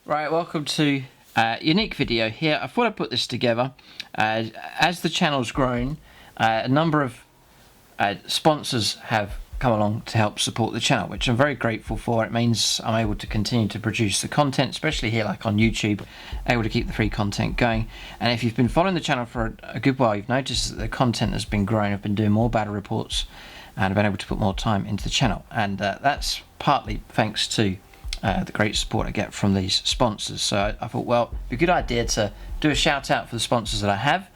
Right, welcome to a unique video here. I thought I'd put this together. As the channel's grown, a number of sponsors have come along to help support the channel, which I'm very grateful for. It means I'm able to continue to produce the content, especially here like on YouTube, able to keep the free content going. And if you've been following the channel for a good while, you've noticed that the content has been growing. I've been doing more battle reports and I've been able to put more time into the channel, and that's partly thanks to the great support I get from these sponsors. So I thought, well, it'd be a good idea to do a shout out for the sponsors that I have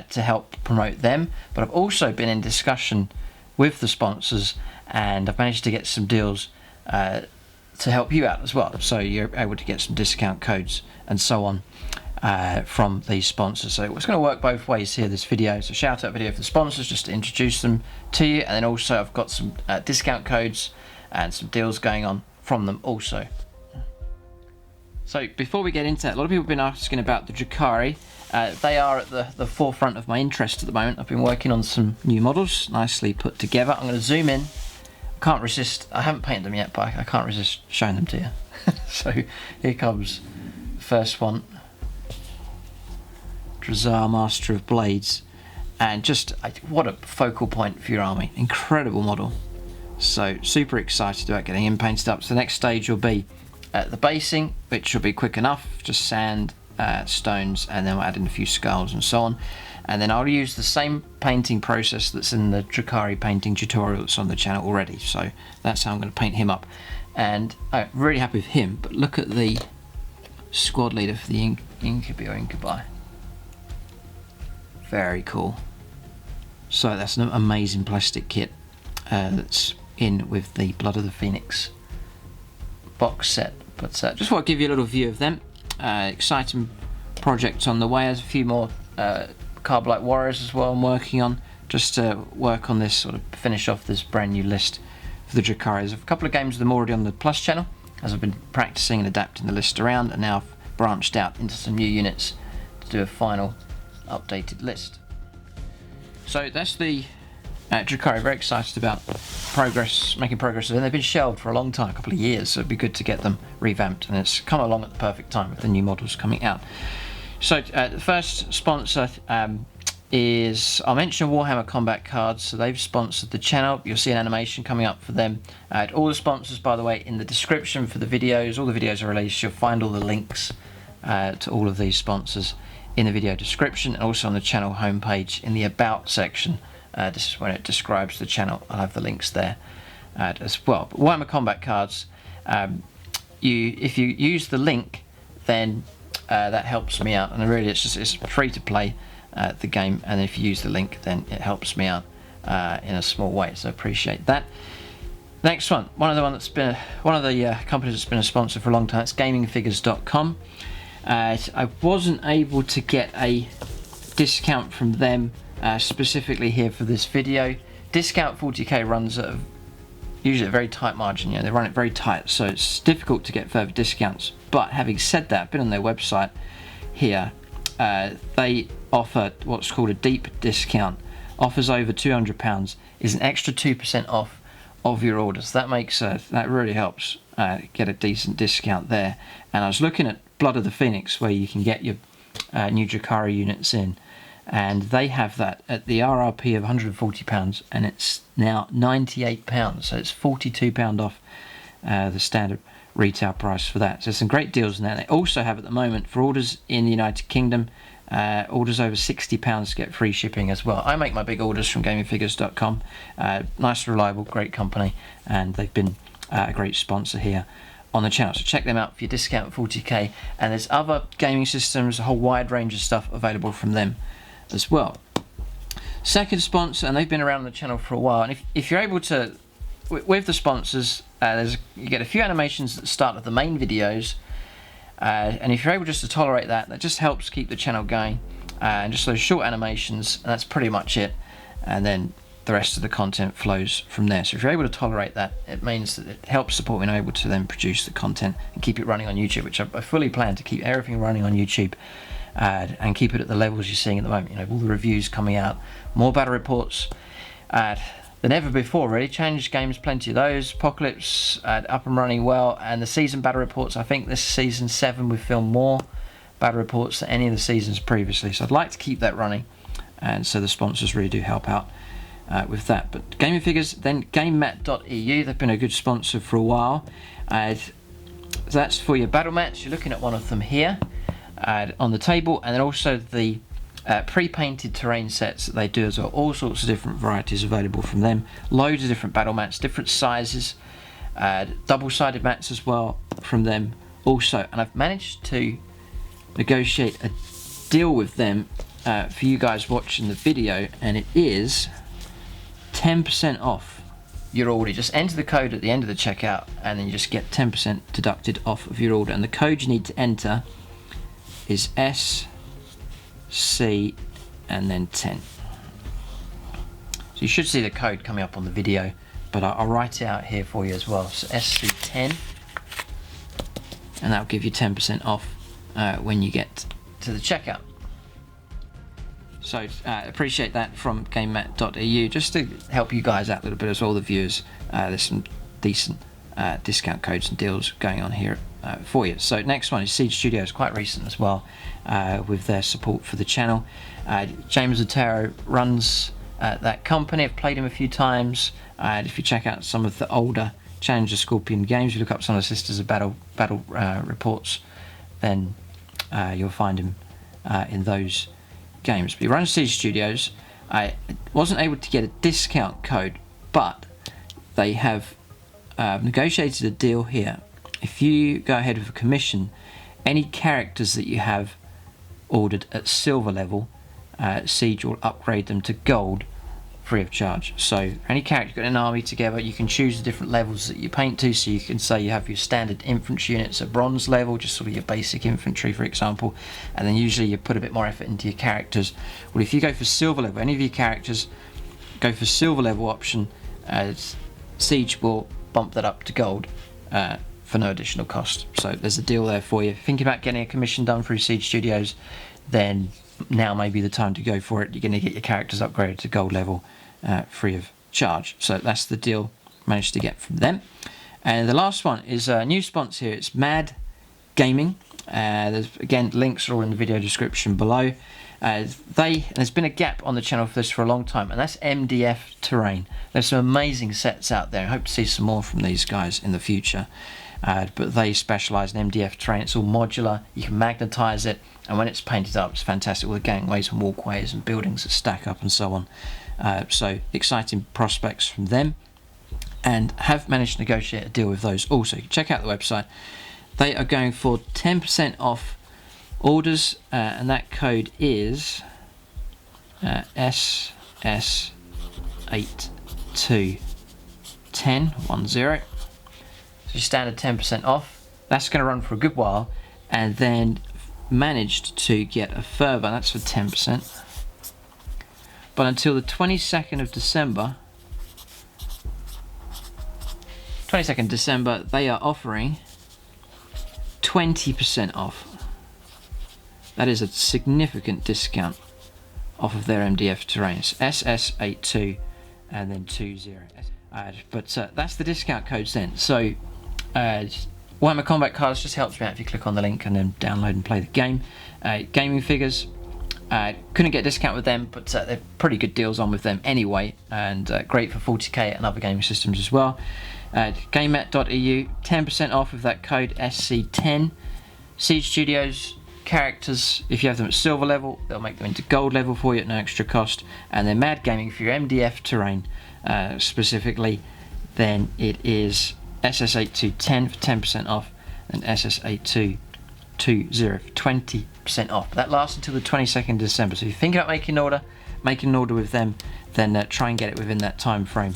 to help promote them. But I've also been in discussion with the sponsors, and I've managed to get some deals to help you out as well. So you're able to get some discount codes and so on from these sponsors. So it's going to work both ways here, this video. It's a shout out video for the sponsors just to introduce them to you, and then also I've got some discount codes and some deals going on from them also. So before we get into that, a lot of people have been asking about the Drukhari. They are at the forefront of my interest at the moment. I've been working on some new models, nicely put together. I'm going to zoom in. I can't resist, I haven't painted them yet, but I can't resist showing them to you. So here comes the first one. Drukhari, Master of Blades. And just, what a focal point for your army. Incredible model. So super excited about getting him painted up. So the next stage will be the basing, which will be quick enough, just sand, stones, and then we'll add in a few skulls and so on. And then I'll use the same painting process that's in the Drukhari painting tutorial that's on the channel already. So that's how I'm going to paint him up. And I'm really happy with him, but look at the squad leader for the Incubi. Very cool. So that's an amazing plastic kit that's in with the Blood of the Phoenix box set. But just want to give you a little view of them. Exciting projects on the way. There's a few more Carbonite Warriors as well I'm working on, just to work on this, sort of finish off this brand new list for the Drukhari. There's a couple of games of them already on the Plus channel, as I've been practicing and adapting the list around, and now I've branched out into some new units to do a final updated list. So that's the Drukhari. Very excited about making progress, and they've been shelved for a long time, a couple of years, so it'd be good to get them revamped, and it's come along at the perfect time with the new models coming out. So the first sponsor is, I'll mention Warhammer Combat Cards. So they've sponsored the channel. You'll see an animation coming up for them. All the sponsors, by the way, in the description for the videos. All the videos are released. You'll find all the links to all of these sponsors in the video description, and also on the channel homepage in the About section. This is when it describes the channel. I'll have the links there as well. But Warhammer Combat Cards, if you use the link, then that helps me out, and really it's free to play the game, and if you use the link, then it helps me out in a small way, so appreciate that. Next one, one of the companies that's been a sponsor for a long time, it's gamingfigures.com. I wasn't able to get a discount from them specifically here for this video. Discount 40k runs at usually a very tight margin. They run it very tight, so it's difficult to get further discounts. But having said that, I've been on their website here. They offer what's called a deep discount. Offers over £200 is an extra 2% off of your orders. That makes that really helps get a decent discount there. And I was looking at Blood of the Phoenix, where you can get your new Drukhari units in, and they have that at the RRP of £140, and it's now £98, so it's £42 off the standard retail price for that. So some great deals in there. They also have at the moment for orders in the United Kingdom, orders over £60 get free shipping as well. I make my big orders from gamingfigures.com. Nice, reliable, great company, and they've been a great sponsor here on the channel, so check them out for your discount 40k. And there's other gaming systems, a whole wide range of stuff available from them as well. Second sponsor, and they've been around the channel for a while, and if you're able to, with the sponsors, you get a few animations at the start of the main videos, and if you're able just to tolerate that just helps keep the channel going, and just those short animations, and that's pretty much it. And then the rest of the content flows from there. So if you're able to tolerate that, it means that it helps support being able to then produce the content and keep it running on YouTube, which I fully plan to keep everything running on YouTube and keep it at the levels you're seeing at the moment. You know, all the reviews coming out, more battle reports than ever before, really. Changed games, plenty of those. Apocalypse up and running well, and the season battle reports, I think this season 7 we've filmed more battle reports than any of the seasons previously, so I'd like to keep that running, and so the sponsors really do help out with that. But gaming figures, then GameMat.eu, they've been a good sponsor for a while. That's for your battle mats. You're looking at one of them here on the table, and then also the pre-painted terrain sets that they do as well. All sorts of different varieties available from them. Loads of different battle mats, different sizes, double-sided mats as well from them also. And I've managed to negotiate a deal with them for you guys watching the video, and it is 10% off your order. Just enter the code at the end of the checkout, and then you just get 10% deducted off of your order. And the code you need to enter is SC and then 10. So you should see the code coming up on the video, but I'll write it out here for you as well. So SC10, and that'll give you 10% off when you get to the checkout. So appreciate that from GameMat.eu, just to help you guys out a little bit as well, the viewers. There's some decent discount codes and deals going on here for you. So next one is Siege Studios, quite recent as well, with their support for the channel. James Otero runs that company. I've played him a few times. If you check out some of the older Challenger Scorpion games, you look up some of the Sisters of Battle reports, then you'll find him in those games. But he runs Siege Studios. I wasn't able to get a discount code, but they have negotiated a deal here. If you go ahead with a commission, any characters that you have ordered at silver level, Siege will upgrade them to gold free of charge. So any character you've got an army together, you can choose the different levels that you paint to. So you can say you have your standard infantry units at bronze level, just sort of your basic infantry, for example, and then usually you put a bit more effort into your characters. Well, if you go for silver level, any of your characters go for silver level option, Siege will bump that up to gold for no additional cost. So there's a deal there for you. If you're thinking about getting a commission done through Siege Studios, then now may be the time to go for it. You're going to get your characters upgraded to gold level free of charge. So that's the deal managed to get from them. And the last one is a new sponsor here. It's Mad Gaming. There's, again, links are all in the video description below. There's been a gap on the channel for this for a long time, and that's MDF Terrain. There's some amazing sets out there. I hope to see some more from these guys in the future. But they specialise in MDF terrain. It's all modular. You can magnetise it, and when it's painted up, it's fantastic. All the gangways and walkways and buildings that stack up and so on. So exciting prospects from them, and have managed to negotiate a deal with those also. You can check out the website. They are going for 10% off orders, and that code is SS821010. So standard 10% off. That's going to run for a good while, and then managed to get a further, that's for 10%, but until the 22nd of December, 22nd December, they are offering 20% off. That is a significant discount off of their MDF terrains. SS82 and then 20. But that's the discount codes then. So Warhammer Combat Cards just helps me out if you click on the link and then download and play the game. Gaming figures, couldn't get a discount with them, but they're pretty good deals on with them anyway, and great for 40k and other gaming systems as well. GameMat.eu, 10% off with that code SC10. Siege Studios, characters, if you have them at silver level, they'll make them into gold level for you at no extra cost. And then Mad Gaming for your MDF terrain specifically, then it is SS8210 for 10% off, and SS8220 for 20% off. That lasts until the 22nd December. So if you're thinking about making an order with them, then try and get it within that time frame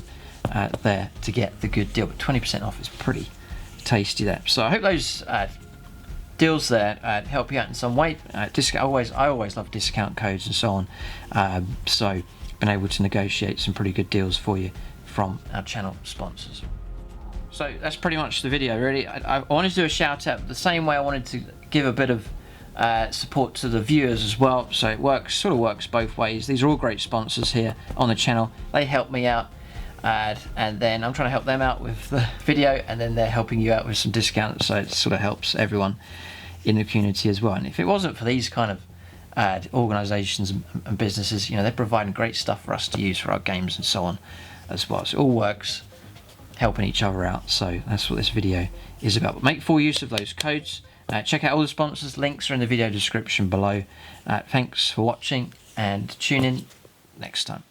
there to get the good deal. But 20% off is pretty tasty there. So I hope those deals there help you out in some way. I always love discount codes and so on. So been able to negotiate some pretty good deals for you from our channel sponsors. So that's pretty much the video really. I wanted to do a shout out the same way I wanted to give a bit of support to the viewers as well, so it sort of works both ways. These are all great sponsors here on the channel. They help me out, and then I'm trying to help them out with the video, and then they're helping you out with some discounts, so it sort of helps everyone in the community as well. And if it wasn't for these kind of organisations and businesses, you know, they're providing great stuff for us to use for our games and so on as well. So it all works, helping each other out. So that's what this video is about. But make full use of those codes. Check out all the sponsors. Links are in the video description below. Thanks for watching, and tune in next time.